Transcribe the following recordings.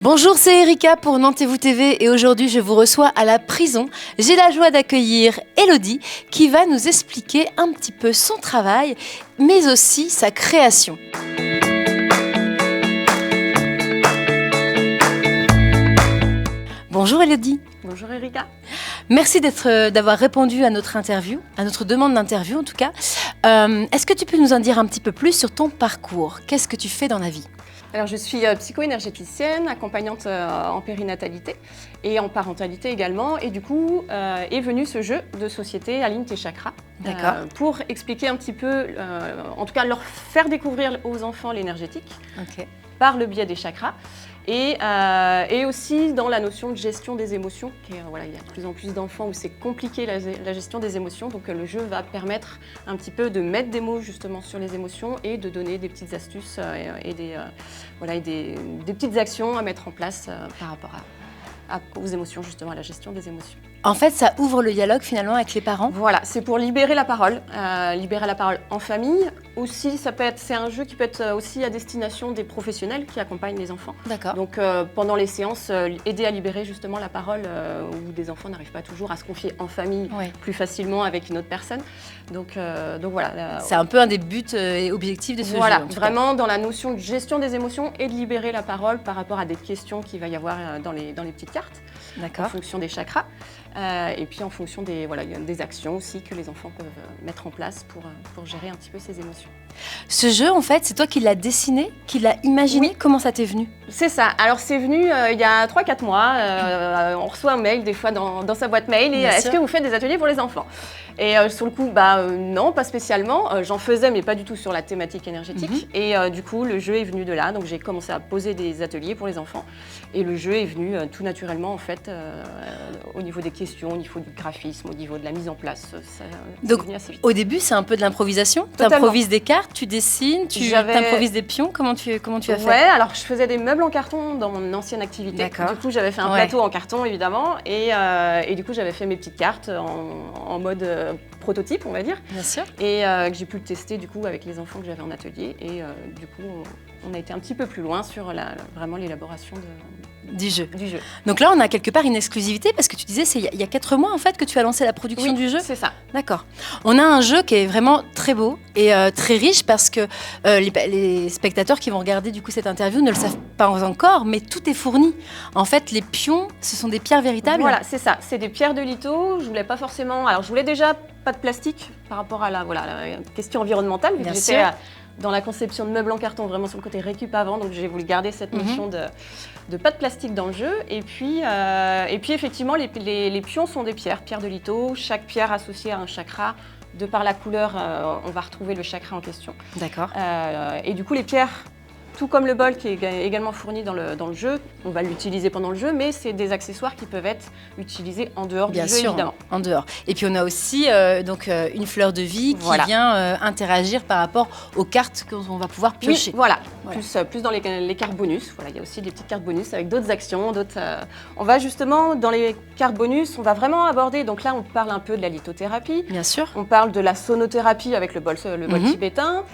Bonjour, c'est Erika pour Nantes-vous TV et aujourd'hui je vous reçois à la prison. J'ai la joie d'accueillir Elodie qui va nous expliquer un petit peu son travail mais aussi sa création. Bonjour Elodie. Bonjour Erika. Merci d'avoir répondu à notre interview, à notre demande d'interview en tout cas. Est-ce que tu peux nous en dire un petit peu plus sur ton parcours? Qu'est-ce que tu fais dans la vie? Alors je suis psycho-énergéticienne, accompagnante en périnatalité et en parentalité également. Et du coup est venu ce jeu de société Aligne tes chakras pour expliquer un petit peu, en tout cas leur faire découvrir aux enfants l'énergétique par le biais des chakras. Et aussi dans la notion de gestion des émotions, il y a de plus en plus d'enfants où c'est compliqué la gestion des émotions, donc le jeu va permettre un petit peu de mettre des mots justement sur les émotions et de donner des petites astuces et des petites actions à mettre en place par rapport aux émotions, justement à la gestion des émotions. En fait, ça ouvre le dialogue finalement avec les parents. Voilà, c'est pour libérer la parole en famille. Aussi, c'est un jeu qui peut être aussi à destination des professionnels qui accompagnent les enfants. D'accord. Donc pendant les séances, aider à libérer justement la parole où des enfants n'arrivent pas toujours à se confier en famille plus facilement avec une autre personne. Donc voilà. C'est un peu un des buts et objectifs de ce jeu. Voilà, vraiment dans la notion de gestion des émotions et de libérer la parole par rapport à des questions qu'il va y avoir dans les petites cartes. D'accord. En fonction des chakras. Et puis en fonction des actions aussi que les enfants peuvent mettre en place pour gérer un petit peu ces émotions. Ce jeu, en fait, c'est toi qui l'as dessiné, qui l'as imaginé. Oui. Comment ça t'est venu? C'est ça. Alors c'est venu il y a 3-4 mois. On reçoit un mail des fois dans sa boîte mail. Et est-ce que vous faites des ateliers pour les enfants? Et sur le coup, non, pas spécialement. J'en faisais, mais pas du tout sur la thématique énergétique. Et du coup, le jeu est venu de là. Donc j'ai commencé à poser des ateliers pour les enfants. Et le jeu est venu tout naturellement, en fait, au niveau des questions, au niveau du graphisme, au niveau de la mise en place. Donc, au début, c'est un peu de l'improvisation. Tu improvises des cartes, tu dessines, tu improvises des pions. Comment tu as fait? Ouais, alors je faisais des meubles en carton dans mon ancienne activité. Du coup, j'avais fait un plateau en carton, évidemment. Et du coup, j'avais fait mes petites cartes en mode prototype, on va dire. Bien sûr. Et que j'ai pu le tester, du coup, avec les enfants que j'avais en atelier. Et du coup, on a été un petit peu plus loin sur vraiment l'élaboration du jeu. Donc là, on a quelque part une exclusivité parce que tu disais, c'est il y a 4 mois en fait que tu as lancé la production du jeu. C'est ça. D'accord. On a un jeu qui est vraiment très beau et très riche parce que les spectateurs qui vont regarder du coup cette interview ne le savent pas encore, mais tout est fourni. En fait, les pions, ce sont des pierres véritables. Voilà, c'est ça. C'est des pierres de litho. Je voulais pas forcément. Alors, je voulais déjà pas de plastique par rapport à la question environnementale. Bien sûr. Dans la conception de meubles en carton, vraiment sur le côté récup avant, donc j'ai voulu garder cette notion de pas de plastique dans le jeu. Et puis effectivement, les pions sont des pierres de litho, chaque pierre associée à un chakra. De par la couleur, on va retrouver le chakra en question. D'accord. Et du coup, les pierres, tout comme le bol qui est également fourni dans le jeu, on va l'utiliser pendant le jeu, mais c'est des accessoires qui peuvent être utilisés en dehors du jeu, évidemment. En dehors. Et puis on a aussi une fleur de vie qui vient interagir par rapport aux cartes qu'on va pouvoir piocher. Oui, voilà. Plus dans les cartes bonus. Voilà, il y a aussi des petites cartes bonus avec d'autres actions. On va justement, dans les cartes bonus, on va vraiment aborder, donc là on parle un peu de la lithothérapie. Bien sûr. On parle de la sonothérapie avec le bol tibétain.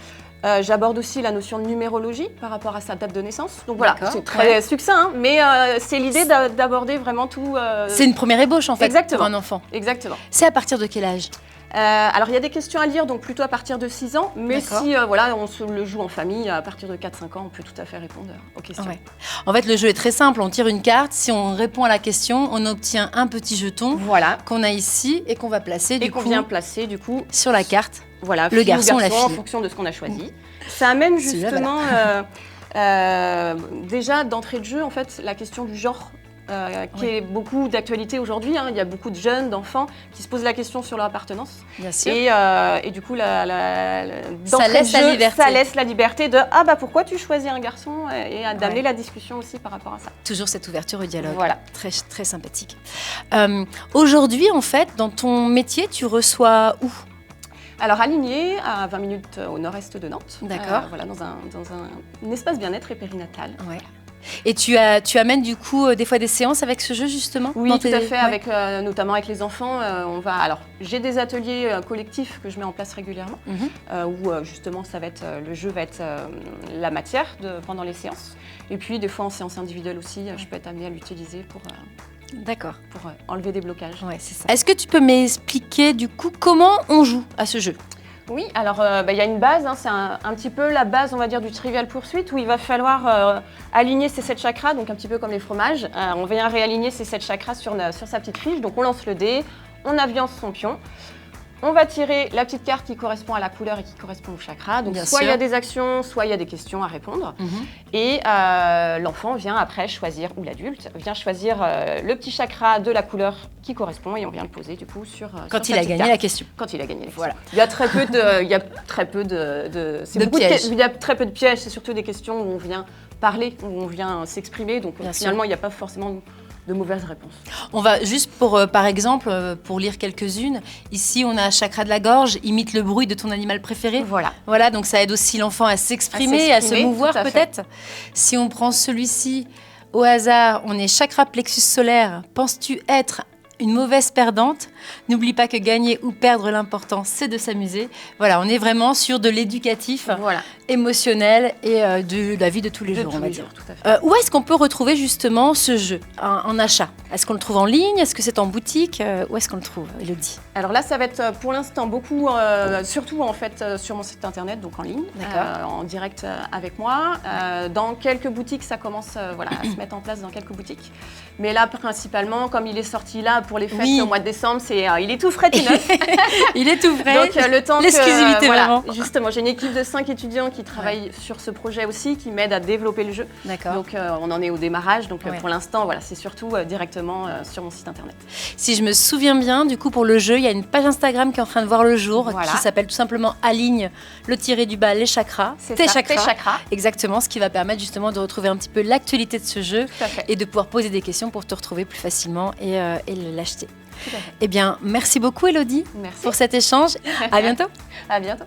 J'aborde aussi la notion de numérologie par rapport à sa date de naissance. Donc voilà, c'est très succinct, mais c'est l'idée d'aborder vraiment tout. C'est une première ébauche en fait pour un enfant. Exactement. C'est à partir de quel âge? Alors il y a des questions à lire, donc plutôt à partir de 6 ans, mais si on se le joue en famille, à partir de 4-5 ans, on peut tout à fait répondre aux questions. Ouais. En fait, le jeu est très simple, on tire une carte, si on répond à la question, on obtient un petit jeton qu'on a ici et qu'on va placer du coup sur la carte. Voilà, le garçon ou la fille. En fonction de ce qu'on a choisi. Ça amène justement déjà d'entrée de jeu en fait la question du genre. Qui est beaucoup d'actualité aujourd'hui. Il y a beaucoup de jeunes, d'enfants qui se posent la question sur leur appartenance. Bien sûr. Et du coup, ça laisse la liberté. Ça laisse la liberté de pourquoi tu choisis un garçon et d'amener la discussion aussi par rapport à ça. Toujours cette ouverture au dialogue. Voilà. Très, très sympathique. Aujourd'hui, en fait, dans ton métier, tu reçois où? Alors Aligné, à 20 minutes au nord-est de Nantes. D'accord. Dans un espace bien-être et périnatal. Ouais. Et tu amènes du coup des fois des séances avec ce jeu justement? Oui, tout à fait, avec, notamment avec les enfants. Alors, j'ai des ateliers collectifs que je mets en place régulièrement, où justement le jeu va être la matière pendant les séances. Et puis des fois en séance individuelle aussi, je peux être amenée à l'utiliser pour enlever des blocages. Ouais, c'est ça. Est-ce que tu peux m'expliquer du coup comment on joue à ce jeu? Oui, alors il y a une base, c'est un petit peu la base, on va dire, du Trivial Pursuit, où il va falloir aligner ces 7 chakras, donc un petit peu comme les fromages. On vient réaligner ces 7 chakras sur sa petite fiche, donc on lance le dé, on aviance son pion. On va tirer la petite carte qui correspond à la couleur et qui correspond au chakra. Donc soit il y a des actions, soit il y a des questions à répondre. Et l'enfant vient après choisir, ou l'adulte, vient choisir le petit chakra de la couleur qui correspond et on vient le poser du coup sur Quand il a gagné la question. Quand il a gagné la question. Voilà. Il y a très peu de pièges. C'est surtout des questions où on vient parler, où on vient s'exprimer. Donc finalement, il n'y a pas forcément de mauvaises réponses. On va juste par exemple, pour lire quelques-unes. Ici, on a chakra de la gorge, imite le bruit de ton animal préféré. Voilà, donc ça aide aussi l'enfant à s'exprimer, à se mouvoir peut-être. Si on prend celui-ci au hasard, on est chakra plexus solaire. Penses-tu être une mauvaise perdante? N'oublie pas que gagner ou perdre, l'important, c'est de s'amuser. Voilà, on est vraiment sur de l'éducatif, émotionnel et de la vie de tous les jours, on va dire. Où est-ce qu'on peut retrouver justement ce jeu en achat? Est-ce qu'on le trouve en ligne? Est-ce que c'est en boutique? Où est-ce qu'on le trouve, Élodie? Alors là, ça va être pour l'instant beaucoup, surtout en fait sur mon site internet, donc en ligne, en direct avec moi. Dans quelques boutiques, ça commence à se mettre en place dans quelques boutiques. Mais là, principalement, comme il est sorti là pour les fêtes au mois de décembre, il est tout frais, tout neuf. Il est tout frais. Donc le temps l'exclusivité vraiment. Justement, j'ai une équipe de 5 étudiants qui travaillent sur ce projet aussi, qui m'aident à développer le jeu. Donc on en est au démarrage. Donc pour l'instant, c'est surtout directement sur mon site internet. Si je me souviens bien, du coup pour le jeu, il y a une page Instagram qui est en train de voir le jour, qui s'appelle tout simplement Aligne le tiré du bas les chakras. Tes chakras. Exactement, ce qui va permettre justement de retrouver un petit peu l'actualité de ce jeu et de pouvoir poser des questions pour te retrouver plus facilement et l'acheter. Eh bien, merci beaucoup Élodie pour cet échange. À bientôt. À bientôt.